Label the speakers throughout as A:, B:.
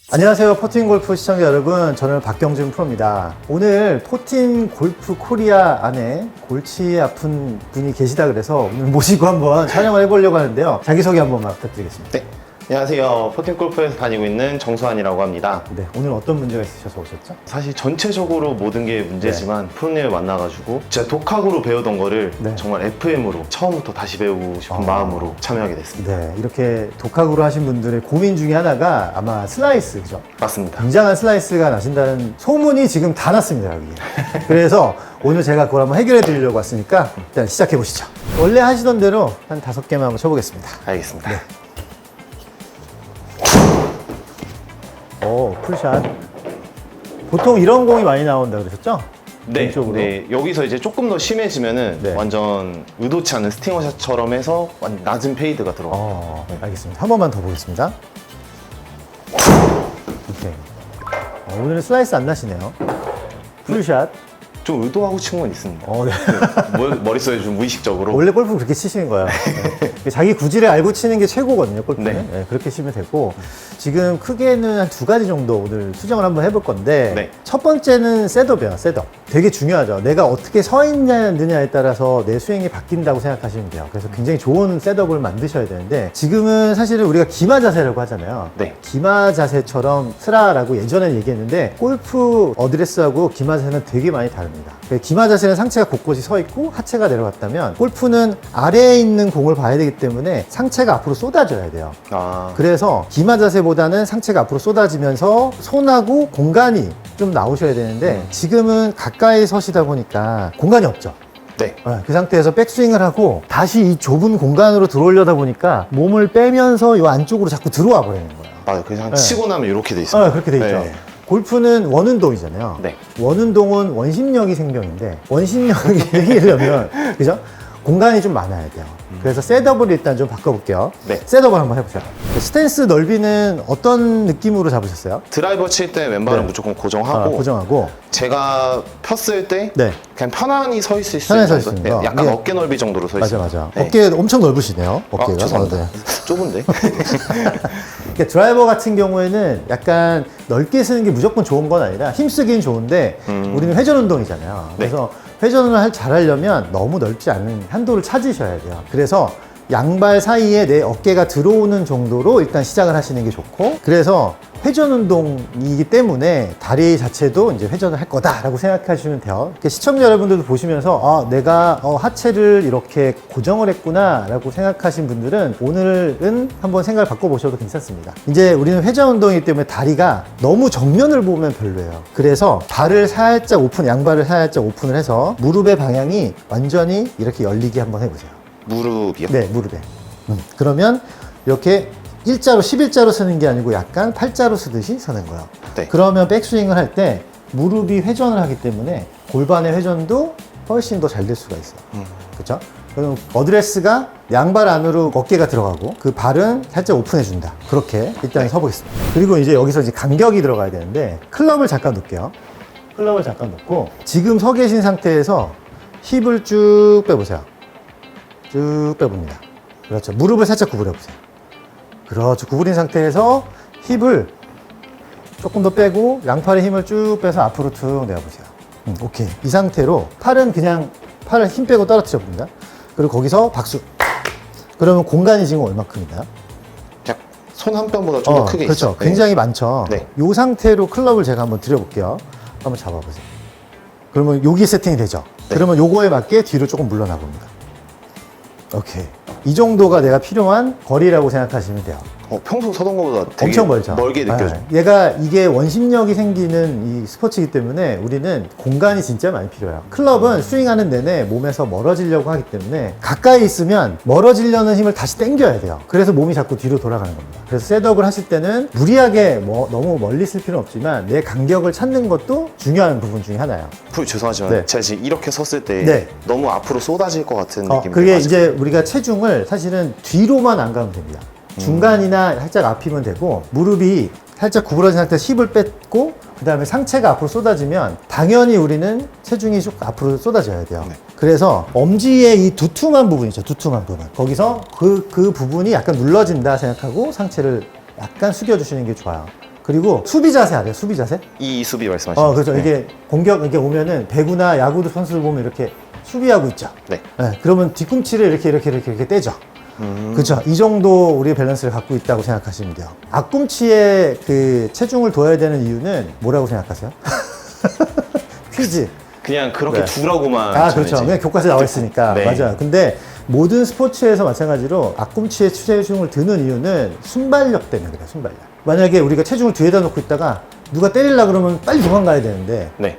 A: 안녕하세요. 포틴 골프 시청자 여러분, 저는 박경준 프로입니다. 오늘 포틴 골프 코리아 안에 골치 아픈 분이 계시다 그래서 오늘 모시고 한번 촬영을 해보려고 하는데요. 자기소개 한 번만 부탁드리겠습니다.
B: 네, 안녕하세요. 포틴 골프에서 다니고 있는 정수환이라고 합니다.
A: 네, 오늘 어떤 문제가 있으셔서 오셨죠?
B: 사실 전체적으로 모든 게 문제지만 프로님을 만나가지고 제가 독학으로 배우던 거를
A: 네.
B: 정말 FM으로 처음부터 다시 배우고 싶은 마음으로 참여하게 됐습니다.
A: 네, 이렇게 독학으로 하신 분들의 고민 중에 하나가 아마 슬라이스, 그죠?
B: 맞습니다.
A: 굉장한 슬라이스가 나신다는 소문이 지금 다 났습니다, 여기. 그래서 오늘 제가 그걸 한번 해결해 드리려고 왔으니까 일단 시작해 보시죠. 원래 하시던 대로 한 5개만 한번 쳐보겠습니다.
B: 알겠습니다.
A: 네. 오, 풀샷. 보통 이런 공이 많이 나온다 그러셨죠?
B: 네,
A: 왼쪽으로.
B: 네, 여기서 이제 조금 더 심해지면은
A: 네.
B: 완전 의도치 않은 스팅어샷처럼 해서 완전 낮은 페이드가 들어가요.
A: 네, 알겠습니다. 한 번만 더 보겠습니다. 오케이. 오늘은 슬라이스 안 나시네요. 풀샷.
B: 좀 의도하고 친 건 있습니다.
A: 네.
B: 머릿속에 좀 무의식적으로.
A: 원래 골프 그렇게 치시는 거예요. 네. 자기 구질을 알고 치는 게 최고거든요, 골프는.
B: 네.
A: 네, 그렇게 치면 되고. 지금 크게는 한 2가지 정도 오늘 수정을 한번 해볼 건데.
B: 네.
A: 첫 번째는 셋업이에요, 셋업. 되게 중요하죠. 내가 어떻게 서 있느냐에 따라서 내 스윙이 바뀐다고 생각하시면 돼요. 그래서 굉장히 좋은 셋업을 만드셔야 되는데, 지금은 사실은 우리가 기마 자세라고 하잖아요.
B: 네.
A: 기마 자세처럼 쓰라라고 예전에 얘기했는데, 골프 어드레스하고 기마 자세는 되게 많이 다릅니다. 기마 자세는 상체가 곳곳이 서 있고 하체가 내려갔다면, 골프는 아래에 있는 공을 봐야 되기 때문에 상체가 앞으로 쏟아져야 돼요.
B: 아,
A: 그래서 기마 자세보다는 상체가 앞으로 쏟아지면서 손하고 공간이 좀 나오셔야 되는데, 지금은 가까이 서시다 보니까 공간이 없죠.
B: 네.
A: 그 상태에서 백스윙을 하고 다시 이 좁은 공간으로 들어오려다 보니까 몸을 빼면서 이 안쪽으로 자꾸 들어와 버리는 거예요.
B: 맞아요. 그냥
A: 네.
B: 치고 나면 이렇게 돼 있어요.
A: 그렇게 돼 있죠.
B: 네.
A: 골프는 원운동이잖아요.
B: 네.
A: 원운동은 원심력이 생명인데, 원심력이 생기려면 그죠? 공간이 좀 많아야 돼요. 그래서 셋업을 일단 좀 바꿔볼게요.
B: 네.
A: 셋업을 한번 해보세요. 스탠스 넓이는 어떤 느낌으로 잡으셨어요?
B: 드라이버 칠 때 왼발은
A: 네.
B: 무조건 고정하고
A: 고정하고.
B: 제가 폈을 때
A: 네.
B: 그냥 편안히 서 있을 수
A: 편안히 서
B: 있는
A: 있습니다.
B: 정도? 약간
A: 이게-
B: 어깨 넓이 정도로 서
A: 맞아,
B: 있어요.
A: 맞아.
B: 네.
A: 어깨 엄청 넓으시네요. 어깨가.
B: 죄송합니다.
A: 네.
B: 좁은데?
A: 그러니까 드라이버 같은 경우에는 약간 넓게 쓰는 게 무조건 좋은 건 아니라 힘쓰긴 좋은데, 우리는 회전 운동이잖아요.
B: 네.
A: 그래서 회전을 잘하려면 너무 넓지 않은 한도를 찾으셔야 돼요. 그래서 양발 사이에 내 어깨가 들어오는 정도로 일단 시작을 하시는 게 좋고, 그래서 회전 운동이기 때문에 다리 자체도 이제 회전을 할 거다라고 생각하시면 돼요. 시청자 여러분들도 보시면서 내가 하체를 이렇게 고정을 했구나라고 생각하신 분들은 오늘은 한번 생각을 바꿔보셔도 괜찮습니다. 이제 우리는 회전 운동이기 때문에 다리가 너무 정면을 보면 별로예요. 그래서 발을 살짝 양발을 살짝 오픈을 해서 무릎의 방향이 완전히 이렇게 열리게 한번 해보세요.
B: 무릎이요?
A: 네, 무릎에. 그러면 이렇게 일자로 11자로 서는 게 아니고 약간 8자로 서듯이 서는 거예요.
B: 네.
A: 그러면 백스윙을 할 때 무릎이 회전을 하기 때문에 골반의 회전도 훨씬 더 잘 될 수가 있어요. 그렇죠? 그럼 어드레스가 양발 안으로 어깨가 들어가고 그 발은 살짝 오픈해 준다. 그렇게 일단 서보겠습니다. 그리고 이제 여기서 이제 간격이 들어가야 되는데, 클럽을 잠깐 놓을게요. 클럽을 잠깐 놓고 지금 서 계신 상태에서 힙을 쭉 빼보세요. 쭉 빼봅니다. 그렇죠. 무릎을 살짝 구부려 보세요. 그렇죠. 구부린 상태에서 힙을 조금 더 빼고 양팔의 힘을 쭉 빼서 앞으로 툭 내어보세요. 오케이. 이 상태로 팔은 그냥 팔을 힘 빼고 떨어뜨려 봅니다. 그리고 거기서 박수. 그러면 공간이 지금 얼마큼이나요?
B: 손 한 뼘보다 좀 더 크게
A: 그렇죠.
B: 있어요.
A: 굉장히 많죠.
B: 네.
A: 이 상태로 클럽을 제가 한번 드려볼게요. 한번 잡아보세요. 그러면 여기 세팅이 되죠.
B: 네.
A: 그러면 요거에 맞게 뒤로 조금 물러나 봅니다. 오케이. 이 정도가 내가 필요한 거리라고 생각하시면 돼요.
B: 평소 서던 것보다 되게
A: 엄청 멀죠.
B: 멀게 느껴져요.
A: 얘가 이게 원심력이 생기는 이 스포츠이기 때문에 우리는 공간이 진짜 많이 필요해요. 클럽은 스윙하는 내내 몸에서 멀어지려고 하기 때문에 가까이 있으면 멀어지려는 힘을 다시 당겨야 돼요. 그래서 몸이 자꾸 뒤로 돌아가는 겁니다. 그래서 셋업을 하실 때는 무리하게 너무 멀리 쓸 필요는 없지만 내 간격을 찾는 것도 중요한 부분 중에 하나예요.
B: 죄송하지만
A: 네.
B: 제가 지금 이렇게 섰을 때
A: 네.
B: 너무 앞으로 쏟아질 것 같은 느낌이
A: 그게
B: 맞아요.
A: 이제 우리가 체중을 사실은 뒤로만 안 가면 됩니다. 중간이나 살짝 앞이면 되고, 무릎이 살짝 구부러진 상태에서 힙을 뺐고, 그 다음에 상체가 앞으로 쏟아지면 당연히 우리는 체중이 쭉 앞으로 쏟아져야 돼요.
B: 네.
A: 그래서 엄지의 이 두툼한 부분 있죠. 두툼한 부분. 거기서 그 부분이 약간 눌러진다 생각하고 상체를 약간 숙여주시는 게 좋아요. 그리고 수비 자세 알아요? 수비 자세?
B: 이 수비 말씀하시는
A: 그렇죠.
B: 네.
A: 이게 공격, 이렇게 오면은 배구나 야구도 선수들 보면 이렇게 수비하고 있죠.
B: 네.
A: 네, 그러면 뒤꿈치를 이렇게 떼죠. 그렇죠. 이 정도 우리의 밸런스를 갖고 있다고 생각하시면 돼요. 앞꿈치에 그 체중을 둬야 되는 이유는 뭐라고 생각하세요? 퀴즈.
B: 그냥 그렇게
A: 네.
B: 두라고만
A: 그렇죠.
B: 저는
A: 그냥 교과서에 나와 있으니까.
B: 네.
A: 맞아요. 근데 모든 스포츠에서 마찬가지로 앞꿈치에 체중을 드는 이유는 순발력 때문에 그래요. 순발력. 만약에 우리가 체중을 뒤에다 놓고 있다가 누가 때리려고 그러면 빨리 도망가야 되는데
B: 네.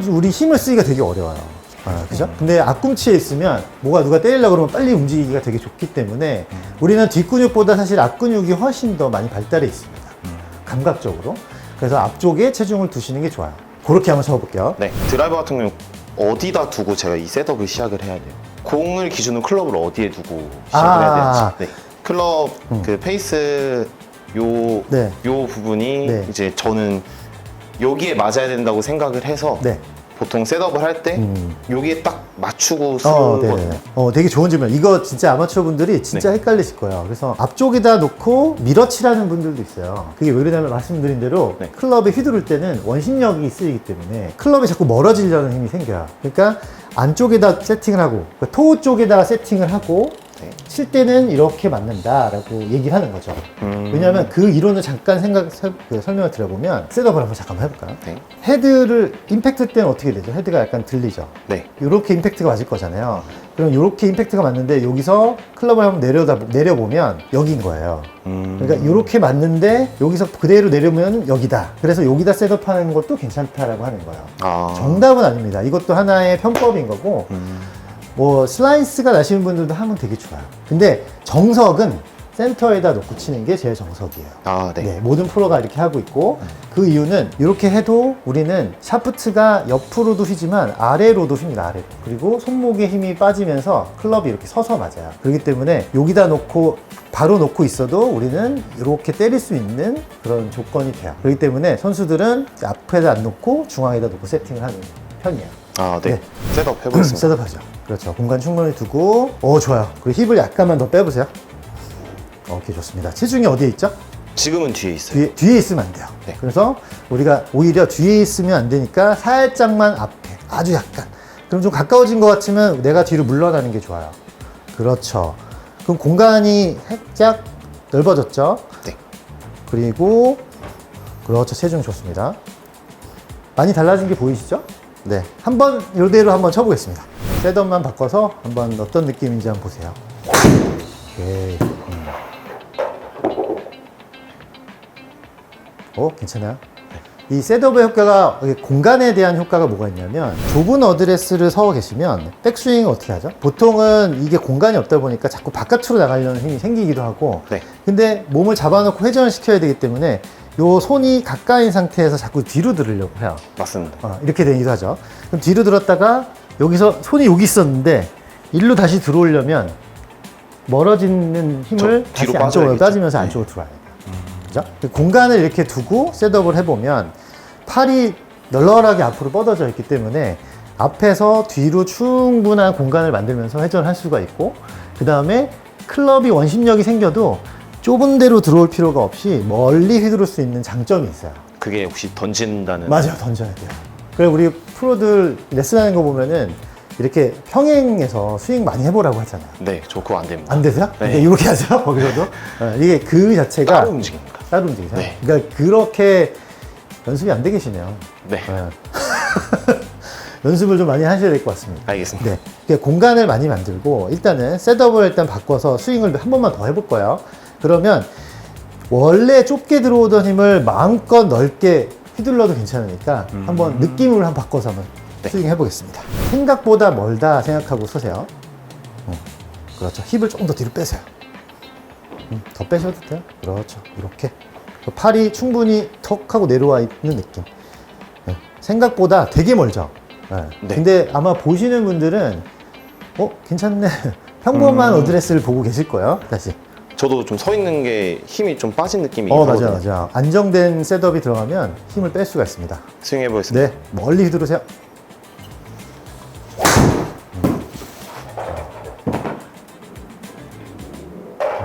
A: 우리 힘을 쓰기가 되게 어려워요. 그죠? 근데 앞꿈치에 있으면 누가 때리려고 그러면 빨리 움직이기가 되게 좋기 때문에 우리는 뒷근육보다 사실 앞근육이 훨씬 더 많이 발달해 있습니다. 감각적으로. 그래서 앞쪽에 체중을 두시는 게 좋아요. 그렇게 한번 쳐볼게요.
B: 네. 드라이버 같은 경우 어디다 두고 제가 이 셋업을 시작을 해야 돼요? 공을 기준으로 클럽을 어디에 두고 시작을 해야 되는지. 네. 클럽 그 페이스
A: 네.
B: 요 부분이
A: 네.
B: 이제 저는 여기에 맞아야 된다고 생각을 해서
A: 네.
B: 보통 셋업을 할 때 여기에 딱 맞추고
A: 네네.
B: 쓰거든요.
A: 되게 좋은 질문. 이거 진짜 아마추어 분들이 진짜
B: 네.
A: 헷갈리실 거예요. 그래서 앞쪽에다 놓고 밀어치라는 분들도 있어요. 그게 왜 그러냐면 말씀드린 대로
B: 네.
A: 클럽에 휘두를 때는 원심력이 쓰이기 때문에 클럽이 자꾸 멀어지려는 힘이 생겨요. 그러니까 안쪽에다 세팅을 하고, 그러니까 토 쪽에다 세팅을 하고,
B: 네.
A: 칠 때는 이렇게 맞는다라고 얘기를 하는 거죠. 왜냐하면 그 이론을 잠깐 설명을 드려보면 셋업을 한번 잠깐만 해볼까요?
B: 네.
A: 헤드를 임팩트 때는 어떻게 되죠? 헤드가 약간 들리죠?
B: 네.
A: 이렇게 임팩트가 맞을 거잖아요. 그럼 이렇게 임팩트가 맞는데 여기서 클럽을 한번 내려보면 여기인 거예요. 그러니까 이렇게 맞는데 여기서 그대로 내려보면 여기다. 그래서 여기다 셋업하는 것도 괜찮다라고 하는 거예요.
B: 아.
A: 정답은 아닙니다. 이것도 하나의 편법인 거고 뭐 슬라이스가 나시는 분들도 하면 되게 좋아요. 근데 정석은 센터에다 놓고 치는 게 제일 정석이에요.
B: 아, 네.
A: 네, 모든 프로가 이렇게 하고 있고 그 이유는 이렇게 해도 우리는 샤프트가 옆으로도 휘지만 아래로도 휩니다. 아래로. 그리고 손목에 힘이 빠지면서 클럽이 이렇게 서서 맞아요. 그렇기 때문에 여기다 놓고 바로 놓고 있어도 우리는 이렇게 때릴 수 있는 그런 조건이 돼요. 그렇기 때문에 선수들은 앞에다 안 놓고 중앙에다 놓고 세팅을 하는 편이에요.
B: 아, 네.
A: 네.
B: 셋업 해보겠습니다.
A: 셋업하죠. 그렇죠. 공간 충분히 두고, 좋아요. 그리고 힙을 약간만 더 빼보세요. 오케이, 좋습니다. 체중이 어디에 있죠?
B: 지금은 뒤에 있어요.
A: 뒤에 있으면 안 돼요.
B: 네.
A: 그래서 우리가 오히려 뒤에 있으면 안 되니까 살짝만 앞에, 아주 약간. 그럼 좀 가까워진 것 같으면 내가 뒤로 물러나는 게 좋아요. 그렇죠. 그럼 공간이 살짝 넓어졌죠?
B: 네.
A: 그리고, 그렇죠. 체중 좋습니다. 많이 달라진 게 보이시죠? 네. 한번 이대로 한번 쳐보겠습니다. 셋업만 바꿔서 한번 어떤 느낌인지 한번 보세요. 오케이. 괜찮아요? 이 셋업의 효과가, 공간에 대한 효과가 뭐가 있냐면, 좁은 어드레스를 서 계시면 백스윙을 어떻게 하죠? 보통은 이게 공간이 없다 보니까 자꾸 바깥으로 나가려는 힘이 생기기도 하고,
B: 네.
A: 근데 몸을 잡아놓고 회전을 시켜야 되기 때문에 요 손이 가까인 상태에서 자꾸 뒤로 들으려고 해요.
B: 맞습니다.
A: 이렇게 되기도 하죠. 그럼 뒤로 들었다가 여기서 손이 여기 있었는데 일로 다시 들어오려면 멀어지는 힘을
B: 저
A: 다시
B: 뒤로
A: 안쪽으로
B: 빠져야겠죠.
A: 빠지면서
B: 네.
A: 안쪽으로 들어와야 돼요. 그죠? 공간을 이렇게 두고 셋업을 해보면 팔이 널널하게 앞으로 뻗어져 있기 때문에 앞에서 뒤로 충분한 공간을 만들면서 회전할 수가 있고, 그 다음에 클럽이 원심력이 생겨도 좁은 데로 들어올 필요가 없이 멀리 휘두를 수 있는 장점이 있어요.
B: 그게 혹시 던진다는.
A: 맞아요. 던져야 돼요. 그래서 우리 프로들 레슨하는 거 보면은 이렇게 평행해서 스윙 많이 해보라고 하잖아요.
B: 네, 저 그거 안 됩니다.
A: 안 되세요?
B: 네.
A: 네. 이렇게 하죠? 거기서도? 이게 그 자체가
B: 따로 움직입니다.
A: 따로 움직이죠.
B: 네.
A: 그러니까 그렇게 연습이 안 돼 계시네요.
B: 네.
A: 연습을 좀 많이 하셔야 될 것 같습니다.
B: 알겠습니다.
A: 네. 그러니까 공간을 많이 만들고 일단은 셋업을 일단 바꿔서 스윙을 한 번만 더 해볼 거예요. 그러면 원래 좁게 들어오던 힘을 마음껏 넓게 휘둘러도 괜찮으니까 한번 느낌으로 한번 바꿔서 한번
B: 네.
A: 스윙 해보겠습니다. 생각보다 멀다 생각하고 쏘세요. 그렇죠. 힙을 조금 더 뒤로 빼세요. 더 빼셔도 돼요. 그렇죠. 이렇게. 팔이 충분히 턱 하고 내려와 있는 느낌. 네. 생각보다 되게 멀죠. 네.
B: 네.
A: 근데 아마 보시는 분들은 괜찮네. 평범한 어드레스를 보고 계실 거예요. 다시.
B: 저도 좀 서 있는 게 힘이 좀 빠진 느낌이
A: 맞아,
B: 있거든요.
A: 맞아. 안정된 셋업이 들어가면 힘을 뺄 수가 있습니다.
B: 스윙 해보겠습니다.
A: 네, 멀리 휘두르세요.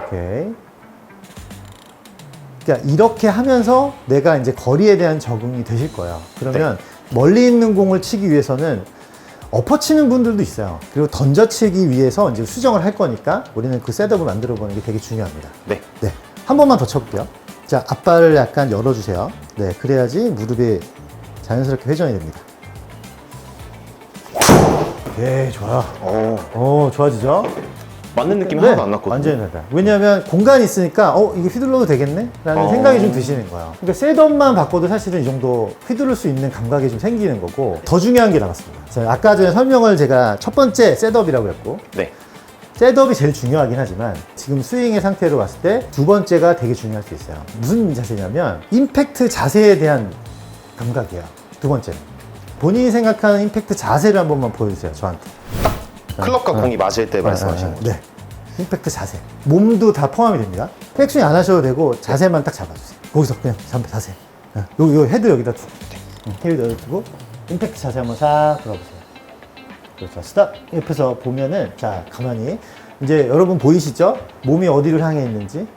A: 오케이. 그러니까 이렇게 하면서 내가 이제 거리에 대한 적응이 되실 거예요. 그러면 멀리 있는 공을 치기 위해서는 엎어치는 분들도 있어요. 그리고 던져치기 위해서 이제 수정을 할 거니까 우리는 그 셋업을 만들어 보는 게 되게 중요합니다.
B: 네.
A: 네. 한 번만 더 쳐볼게요. 자, 앞발을 약간 열어주세요. 네. 그래야지 무릎이 자연스럽게 회전이 됩니다. 네, 좋아요. 좋아지죠?
B: 맞는 느낌이
A: 네,
B: 하나도 안 났거든요.
A: 완전히 달라요. 왜냐하면 공간이 있으니까 이거 휘둘러도 되겠네? 라는 생각이 좀 드시는 거예요. 그러니까 셋업만 바꿔도 사실은 이 정도 휘두를 수 있는 감각이 좀 생기는 거고 더 중요한 게 남았습니다. 자, 아까 전에 설명을 제가 첫 번째 셋업이라고 했고
B: 네.
A: 셋업이 제일 중요하긴 하지만 지금 스윙의 상태로 봤을 때 두 번째가 되게 중요할 수 있어요. 무슨 자세냐면 임팩트 자세에 대한 감각이에요. 두 번째는. 본인이 생각하는 임팩트 자세를 한 번만 보여주세요. 저한테.
B: 클럽과 공이 맞을 때 말씀하시는 거죠?
A: 네. 임팩트 자세. 몸도 다 포함이 됩니다. 백스윙 안 하셔도 되고 자세만 딱 잡아주세요. 거기서 그냥 자세. 요 헤드 여기다 두고. 헤드 여기다 두고 임팩트 자세 한번 싹 돌아보세요. 그렇죠. 스탑. 옆에서 보면은 자 가만히 이제 여러분 보이시죠? 몸이 어디를 향해 있는지.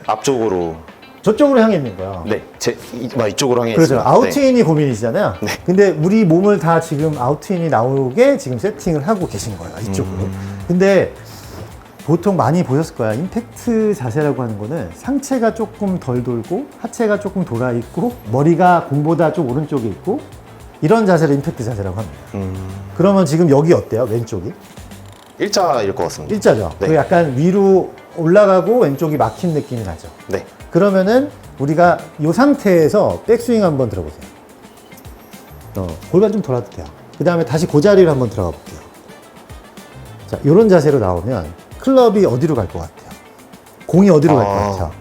B: 앞쪽으로.
A: 저쪽으로 향해 있는 거예요.
B: 네. 이쪽으로 향해
A: 그렇죠.
B: 있습니다.
A: 아웃인이 고민이시잖아요.
B: 네.
A: 근데 우리 몸을 다 지금 아웃인이 나오게 지금 세팅을 하고 계신 거예요. 이쪽으로. 근데 보통 많이 보셨을 거야. 임팩트 자세라고 하는 거는 상체가 조금 덜 돌고 하체가 조금 돌아 있고 머리가 공보다 좀 오른쪽에 있고 이런 자세를 임팩트 자세라고 합니다. 그러면 지금 여기 어때요? 왼쪽이?
B: 일자일 것 같습니다.
A: 일자죠.
B: 네.
A: 그 약간 위로 올라가고 왼쪽이 막힌 느낌이 나죠.
B: 네.
A: 그러면은 우리가 이 상태에서 백스윙 한번 들어보세요. 골반 좀 돌아도 돼요. 그 다음에 다시 그 자리로 한번 들어가 볼게요. 자, 이런 자세로 나오면 클럽이 어디로 갈 것 같아요? 공이 어디로 갈 것 같아요?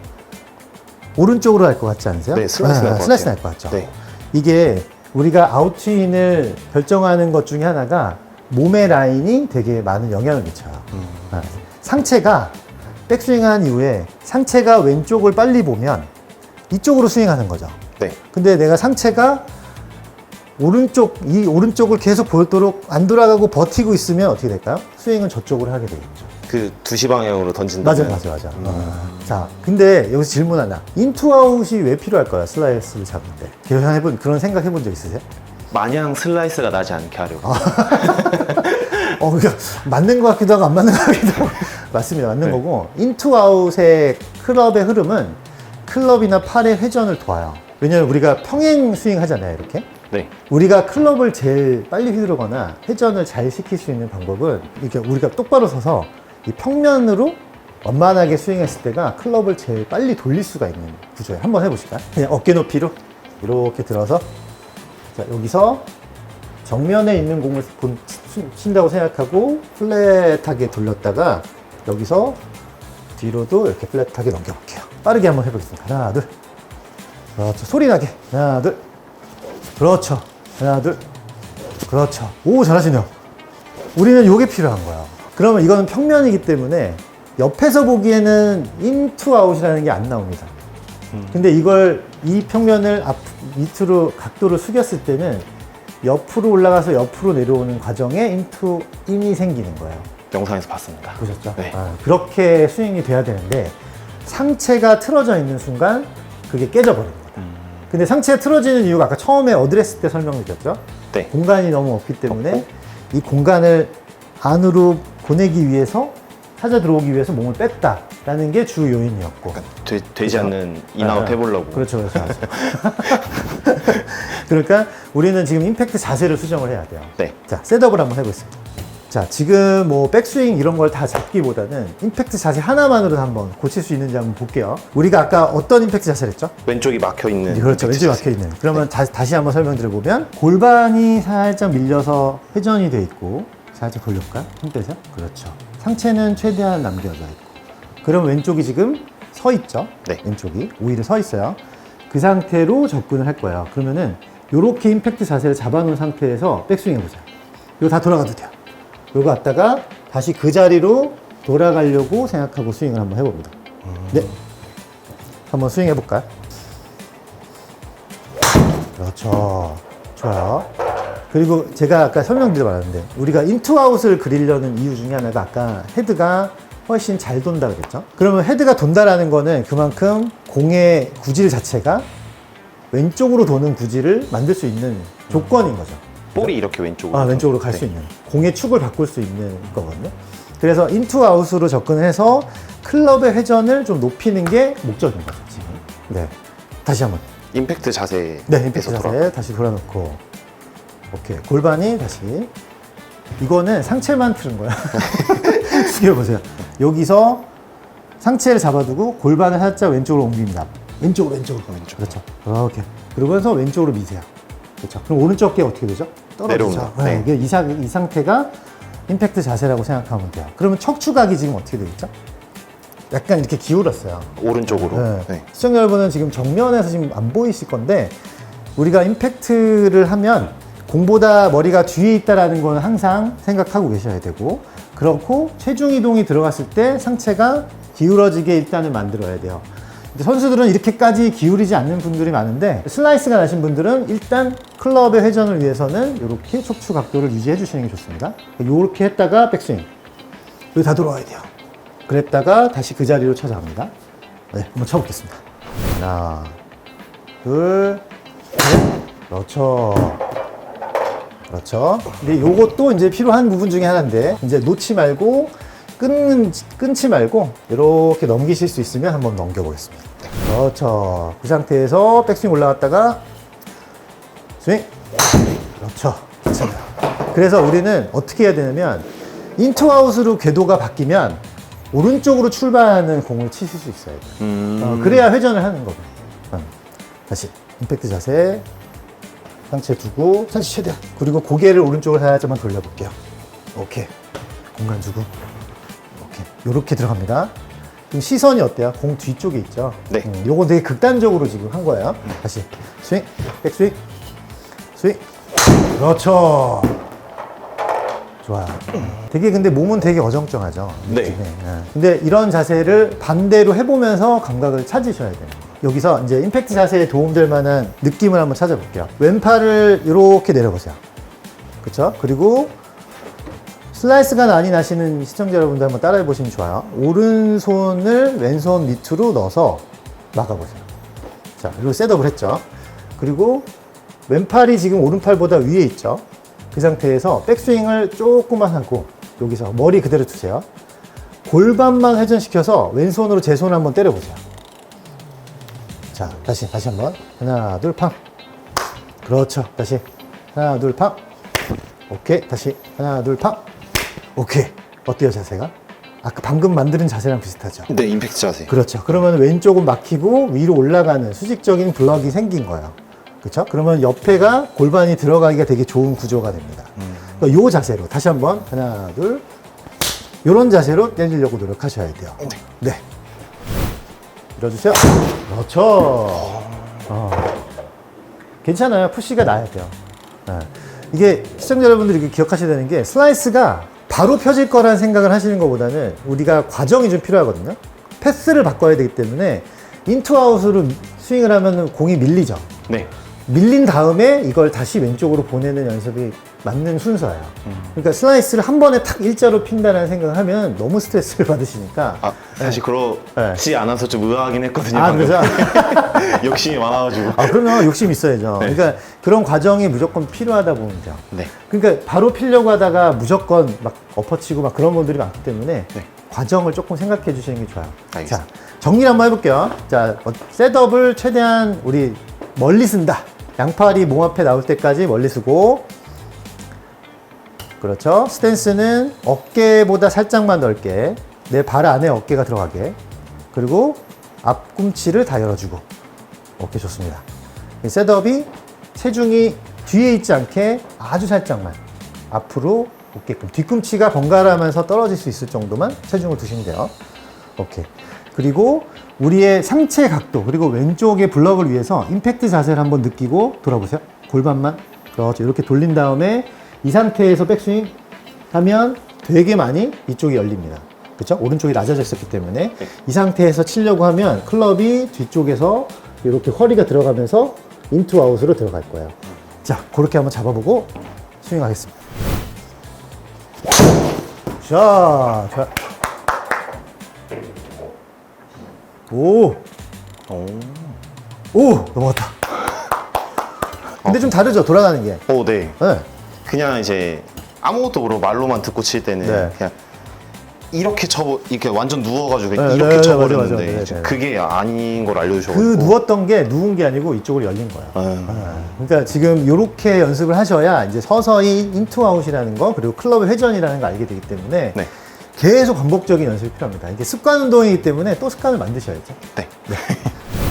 A: 오른쪽으로 갈 것 같지 않으세요?
B: 네, 슬라이스 날 것
A: 슬라이스
B: 같아요.
A: 날 것 같죠?
B: 네.
A: 이게 우리가 아웃스윙을 결정하는 것 중에 하나가 몸의 라인이 되게 많은 영향을 미쳐요. 상체가 백스윙한 이후에 상체가 왼쪽을 빨리 보면 이쪽으로 스윙하는 거죠.
B: 네.
A: 근데 내가 상체가 이 오른쪽을 계속 보도록 안 돌아가고 버티고 있으면 어떻게 될까요? 스윙은 저쪽으로 하게 되겠죠.
B: 그 2시 방향으로 던진다면.
A: 맞아. 자, 근데 여기서 질문 하나. 인투아웃이 왜 필요할까요? 슬라이스를 잡을 때. 그런 생각 해본 적 있으세요?
B: 마냥 슬라이스가 나지 않게 하려고.
A: 그러니까 맞는 것 같기도 하고 안 맞는 것 같기도 하고. 맞습니다. 맞는
B: 네.
A: 거고. 인투아웃의 클럽의 흐름은 클럽이나 팔의 회전을 도와요. 왜냐면 우리가 평행 스윙 하잖아요. 이렇게.
B: 네.
A: 우리가 클럽을 제일 빨리 휘두르거나 회전을 잘 시킬 수 있는 방법은 이렇게 우리가 똑바로 서서 이 평면으로 완만하게 스윙했을 때가 클럽을 제일 빨리 돌릴 수가 있는 구조예요. 한번 해보실까요? 그냥 어깨 높이로 이렇게 들어서 자, 여기서 정면에 있는 공을 친다고 생각하고 플랫하게 돌렸다가 여기서 뒤로도 이렇게 플랫하게 넘겨볼게요. 빠르게 한번 해보겠습니다. 하나, 둘. 그렇죠. 소리 나게. 하나, 둘. 그렇죠. 하나, 둘. 그렇죠. 오, 잘하시네요. 우리는 요게 필요한 거야. 그러면 이거는 평면이기 때문에 옆에서 보기에는 인투 아웃이라는 게 안 나옵니다. 근데 이 평면을 밑으로 각도를 숙였을 때는 옆으로 올라가서 옆으로 내려오는 과정에 인투 인이 생기는 거예요.
B: 영상에서 봤습니다.
A: 보셨죠?
B: 네.
A: 그렇게 스윙이 돼야 되는데 상체가 틀어져 있는 순간 그게 깨져버립니다. 근데 상체가 틀어지는 이유가 아까 처음에 어드레스 때 설명드렸죠?
B: 네.
A: 공간이 너무 없기 때문에 이 공간을 안으로 보내기 위해서 찾아 들어오기 위해서 몸을 뺐다라는 게 주 요인이었고
B: 되지 않는 인아웃 해보려고.
A: 그렇죠. 그러니까 우리는 지금 임팩트 자세를 수정을 해야 돼요.
B: 네.
A: 자, 셋업을 한번 해보겠습니다. 자, 지금 뭐 백스윙 이런 걸 다 잡기보다는 임팩트 자세 하나만으로 한번 고칠 수 있는지 한번 볼게요. 우리가 아까 어떤 임팩트 자세를 했죠?
B: 왼쪽이 막혀 있는.
A: 그렇죠. 왼쪽이 막혀 있는. 그러면 다시 한번 설명드려보면 골반이 살짝 밀려서 회전이 돼 있고 살짝 돌려볼까요? 힘 빼서. 그렇죠. 상체는 최대한 남겨져 있고. 그럼 왼쪽이 지금 서 있죠?
B: 네.
A: 왼쪽이 오히려 서 있어요. 그 상태로 접근을 할 거예요. 그러면은 이렇게 임팩트 자세를 잡아놓은 상태에서 백스윙 해보세요. 이거 다 돌아가도 돼요. 이거 갖다가 다시 그 자리로 돌아가려고 생각하고 스윙을 한번 해봅니다. 네. 한번 스윙 해볼까요? 그렇죠. 좋아요. 그리고 제가 아까 설명드려 말았는데 우리가 인투아웃을 그리려는 이유 중에 하나가 아까 헤드가 훨씬 잘 돈다 그랬죠. 그러면 헤드가 돈다라는 거는 그만큼 공의 구질 자체가 왼쪽으로 도는 구질을 만들 수 있는 조건인 거죠.
B: 볼이 이렇게 왼쪽으로.
A: 왼쪽으로 갈 수
B: 네.
A: 있는 공의 축을 바꿀 수 있는 거거든요. 그래서 인투 아웃으로 접근해서 클럽의 회전을 좀 높이는 게 목적인 거죠, 지금. 네. 다시 한번.
B: 임팩트 자세.
A: 네, 임팩트 자세 다시 돌아놓고. 오케이. 골반이 다시. 이거는 상체만 틀은 거야. 숙여보세요. 여기서 상체를 잡아두고 골반을 살짝 왼쪽으로 옮깁니다. 왼쪽으로. 그렇죠. 이렇게. 그러면서 왼쪽으로 미세요. 그렇죠. 그럼 오른쪽 어깨 어떻게 되죠? 떨어지죠.
B: 내려온다. 네.
A: 이게 이 상태가 임팩트 자세라고 생각하면 돼요. 그러면 척추각이 지금 어떻게 되어 있죠? 약간 이렇게 기울었어요.
B: 오른쪽으로.
A: 네.
B: 네.
A: 시청자 여러분은 지금 정면에서 지금 안 보이실 건데 우리가 임팩트를 하면 공보다 머리가 뒤에 있다는 건 항상 생각하고 계셔야 되고, 그렇고 체중 이동이 들어갔을 때 상체가 기울어지게 일단은 만들어야 돼요. 근데 선수들은 이렇게까지 기울이지 않는 분들이 많은데 슬라이스가 나신 분들은 일단 클럽의 회전을 위해서는 이렇게 척추 각도를 유지해 주시는 게 좋습니다. 이렇게 했다가 백스윙. 여기 다 돌아와야 돼요. 그랬다가 다시 그 자리로 찾아갑니다. 네, 한번 쳐보겠습니다. 하나, 둘, 셋. 그렇죠. 그렇죠. 근데 요것도 이제 필요한 부분 중에 하나인데, 이제 놓지 말고, 끊지 말고, 이렇게 넘기실 수 있으면 한번 넘겨보겠습니다. 그렇죠. 그 상태에서 백스윙 올라갔다가, 스윙. 그렇죠. 괜찮아요. 그래서 우리는 어떻게 해야 되냐면, 인투아웃으로 궤도가 바뀌면, 오른쪽으로 출발하는 공을 치실 수 있어야 돼요. 그래야 회전을 하는 거고. 다시 임팩트 자세, 상체 두고 상체 최대한, 그리고 고개를 오른쪽으로 살짝만 돌려볼게요. 오케이. 공간 주고. 오케이. 요렇게 들어갑니다. 지금 시선이 어때요? 공 뒤쪽에 있죠?
B: 네.
A: 요건 되게 극단적으로 지금 한 거예요. 다시 스윙, 백스윙, 스윙. 그렇죠. 좋아요. 되게 근데 몸은 되게 어정쩡하죠.
B: 네.
A: 느낌이. 근데 이런 자세를 반대로 해보면서 감각을 찾으셔야 돼요. 여기서 이제 임팩트 자세에 도움될 만한 느낌을 한번 찾아볼게요. 왼팔을 이렇게 내려보세요. 그쵸? 그리고 슬라이스가 많이 나시는 시청자 여러분들 한번 따라해 보시면 좋아요. 오른손을 왼손 밑으로 넣어서 막아보세요. 자, 그리고 셋업을 했죠. 그리고 왼팔이 지금 오른팔보다 위에 있죠. 그 상태에서 백스윙을 조금만 하고 여기서 머리 그대로 두세요. 골반만 회전시켜서 왼손으로 제 손을 한번 때려보세요. 자, 다시 한번. 하나, 둘, 팡. 그렇죠. 다시. 하나, 둘, 팡. 오케이. 다시. 하나, 둘, 팡. 오케이. 어때요, 자세가? 아까 방금 만드는 자세랑 비슷하죠?
B: 네, 임팩트 자세.
A: 그렇죠. 그러면 왼쪽은 막히고 위로 올라가는 수직적인 블럭이 생긴 거예요. 그렇죠? 그러면 옆에가 골반이 들어가기가 되게 좋은 구조가 됩니다. 그러니까 요 자세로 다시 한번 하나, 둘. 요런 자세로 때리려고 노력하셔야 돼요. 네. 밀어주세요. 그렇죠. 괜찮아요. 푸시가 나야 돼요. 네. 이게 시청자 여러분들이 이렇게 기억하셔야 되는 게 슬라이스가 바로 펴질 거라는 생각을 하시는 것보다는 우리가 과정이 좀 필요하거든요. 패스를 바꿔야 되기 때문에 인투아웃으로 스윙을 하면 공이 밀리죠.
B: 네.
A: 밀린 다음에 이걸 다시 왼쪽으로 보내는 연습이 맞는 순서예요. 그러니까 슬라이스를 한 번에 탁 일자로 핀다는 생각을 하면 너무 스트레스를 받으시니까.
B: 아, 사실 그렇지 않아서 좀 의아하긴 했거든요.
A: 아,
B: 방금.
A: 그죠?
B: 욕심이 많아가지고.
A: 아, 그러면 욕심 있어야죠.
B: 네.
A: 그러니까 그런 과정이 무조건 필요하다 보면 돼요.
B: 네.
A: 그러니까 바로 피려고 하다가 무조건 막 엎어치고 막 그런 분들이 많기 때문에
B: 네.
A: 과정을 조금 생각해 주시는 게 좋아요.
B: 알겠습니다.
A: 자, 정리를 한번 해볼게요. 자, 셋업을 최대한 우리 멀리 쓴다. 양팔이 몸 앞에 나올 때까지 멀리 쓰고, 그렇죠. 스탠스는 어깨보다 살짝만 넓게, 내 발 안에 어깨가 들어가게, 그리고 앞꿈치를 다 열어주고. 오케이, 좋습니다. 이 셋업이 체중이 뒤에 있지 않게 아주 살짝만 앞으로 오게끔, 뒤꿈치가 번갈아가면서 떨어질 수 있을 정도만 체중을 두시면 돼요. 오케이. 그리고 우리의 상체 각도, 그리고 왼쪽의 블럭을 위해서 임팩트 자세를 한번 느끼고 돌아보세요. 골반만. 그렇죠. 이렇게 돌린 다음에 이 상태에서 백스윙 하면 되게 많이 이쪽이 열립니다. 그렇죠? 오른쪽이 낮아져 있었기 때문에 이 상태에서 치려고 하면 클럽이 뒤쪽에서 이렇게 허리가 들어가면서 인투 아웃으로 들어갈 거예요. 자, 그렇게 한번 잡아보고 스윙하겠습니다. 자, 오,
B: 오.
A: 오! 넘어갔다. 근데 좀 다르죠, 돌아가는 게.
B: 오, 네.
A: 네.
B: 그냥 이제 아무것도 모르고 말로만 듣고 칠 때는
A: 네.
B: 그냥 이렇게 이렇게 완전 누워가지고
A: 네,
B: 이렇게
A: 네,
B: 쳐버렸는데
A: 맞아, 맞아. 네, 네.
B: 그게 아닌 걸
A: 그
B: 알려주셔가지고.
A: 누웠던 게 누운 게 아니고 이쪽으로 열린 거예요.
B: 음.
A: 그러니까 지금 이렇게 연습을 하셔야 이제 서서히 인투아웃이라는 거 그리고 클럽의 회전이라는 걸 알게 되기 때문에
B: 네.
A: 계속 반복적인 연습이 필요합니다. 이게 습관 운동이기 때문에 또 습관을 만드셔야죠.
B: 네.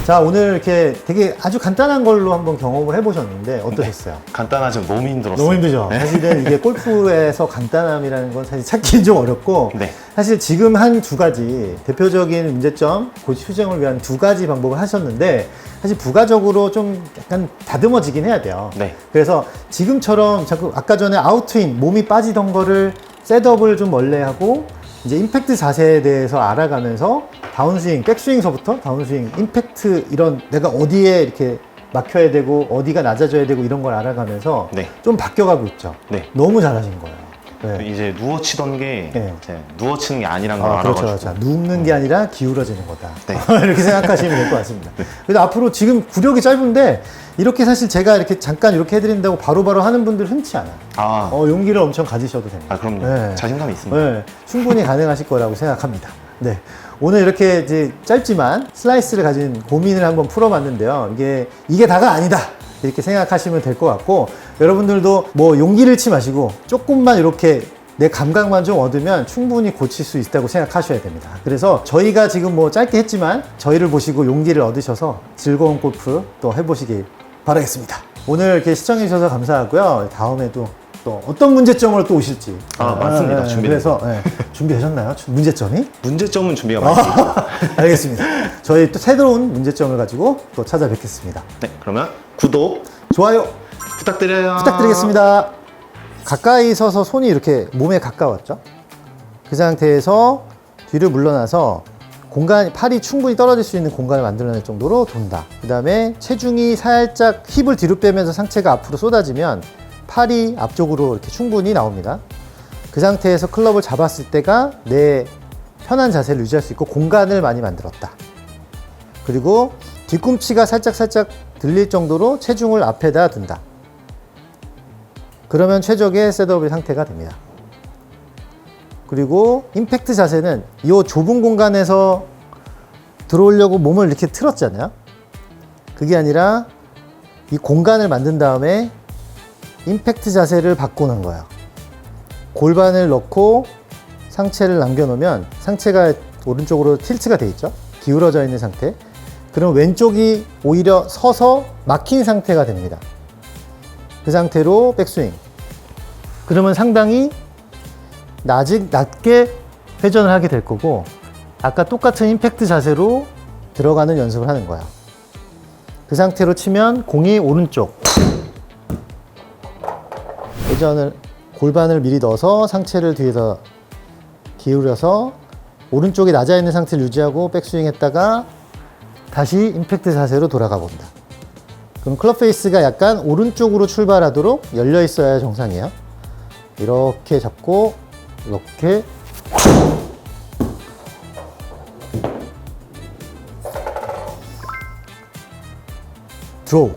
A: 자, 오늘 이렇게 되게 아주 간단한 걸로 한번 경험을 해보셨는데 어떠셨어요?
B: 간단하지만 너무 힘들었어요.
A: 너무 힘들죠. 사실은 이게 골프에서 간단함이라는 건 사실 찾기 좀 어렵고
B: 네.
A: 사실 지금 한 두 가지 대표적인 문제점 고치 수정을 위한 두 가지 방법을 하셨는데 사실 부가적으로 좀 약간 다듬어지긴 해야 돼요.
B: 네.
A: 그래서 지금처럼 자꾸 아까 전에 아웃스윙 몸이 빠지던 거를 셋업을 좀 원래하고 이제 임팩트 자세에 대해서 알아가면서 다운스윙, 백스윙서부터 다운스윙, 임팩트 이런 내가 어디에 이렇게 막혀야 되고 어디가 낮아져야 되고 이런 걸 알아가면서
B: 네.
A: 좀 바뀌어가고 있죠.
B: 네.
A: 너무 잘하신 거예요. 네.
B: 이제 누워 치던 게
A: 네.
B: 이제 누워 치는 게 아니란 걸
A: 그렇죠,
B: 알아가지고.
A: 그렇죠. 눕는 게 아니라 기울어지는 거다.
B: 네.
A: 이렇게 생각하시면 될 것 같습니다. 그래서 앞으로 지금 구력이 짧은데 이렇게 사실 제가 이렇게 잠깐 이렇게 해드린다고 바로바로 하는 분들 흔치 않아요.
B: 아,
A: 용기를 엄청 가지셔도 됩니다.
B: 그럼요.
A: 네.
B: 자신감이 있습니다.
A: 네, 충분히 가능하실 거라고 생각합니다. 네. 오늘 이렇게 이제 짧지만 슬라이스를 가진 고민을 한번 풀어봤는데요. 이게 다가 아니다. 이렇게 생각하시면 될 것 같고, 여러분들도 뭐 용기를 잃지 마시고, 조금만 이렇게 내 감각만 좀 얻으면 충분히 고칠 수 있다고 생각하셔야 됩니다. 그래서 저희가 지금 뭐 짧게 했지만, 저희를 보시고 용기를 얻으셔서 즐거운 골프 또 해보시길 바라겠습니다. 오늘 이렇게 시청해주셔서 감사하고요. 다음에도 또 어떤 문제점으로 또 오실지.
B: 맞습니다.
A: 그래서 준비되셨나요? 문제점이?
B: 문제점은 준비가 많이 돼 있고.
A: 알겠습니다. 저희 또 새로운 문제점을 가지고 또 찾아뵙겠습니다.
B: 네, 그러면 구독
A: 좋아요
B: 부탁드려요.
A: 부탁드리겠습니다. 가까이 서서 손이 이렇게 몸에 가까웠죠. 그 상태에서 뒤를 물러나서 팔이 충분히 떨어질 수 있는 공간을 만들어낼 정도로 돈다. 그 다음에 체중이 살짝 힙을 뒤로 빼면서 상체가 앞으로 쏟아지면 팔이 앞쪽으로 이렇게 충분히 나옵니다. 그 상태에서 클럽을 잡았을 때가 내 편한 자세를 유지할 수 있고 공간을 많이 만들었다. 그리고 뒤꿈치가 살짝 들릴 정도로 체중을 앞에다 둔다. 그러면 최적의 셋업의 상태가 됩니다. 그리고 임팩트 자세는 이 좁은 공간에서 들어오려고 몸을 이렇게 틀었잖아요. 그게 아니라 이 공간을 만든 다음에 임팩트 자세를 바꾸는 거예요. 골반을 넣고 상체를 남겨놓으면 상체가 오른쪽으로 틸트가 돼 있죠. 기울어져 있는 상태. 그럼 왼쪽이 오히려 서서 막힌 상태가 됩니다. 그 상태로 백스윙. 그러면 상당히 낮게 회전을 하게 될 거고, 아까 똑같은 임팩트 자세로 들어가는 연습을 하는 거야. 그 상태로 치면 공이 오른쪽. 골반을 미리 넣어서 상체를 뒤에서 기울여서 오른쪽이 낮아 있는 상태를 유지하고 백스윙 했다가 다시 임팩트 자세로 돌아가 본다. 그럼 클럽 페이스가 약간 오른쪽으로 출발하도록 열려 있어야 정상이에요. 이렇게 잡고 이렇게 드로우.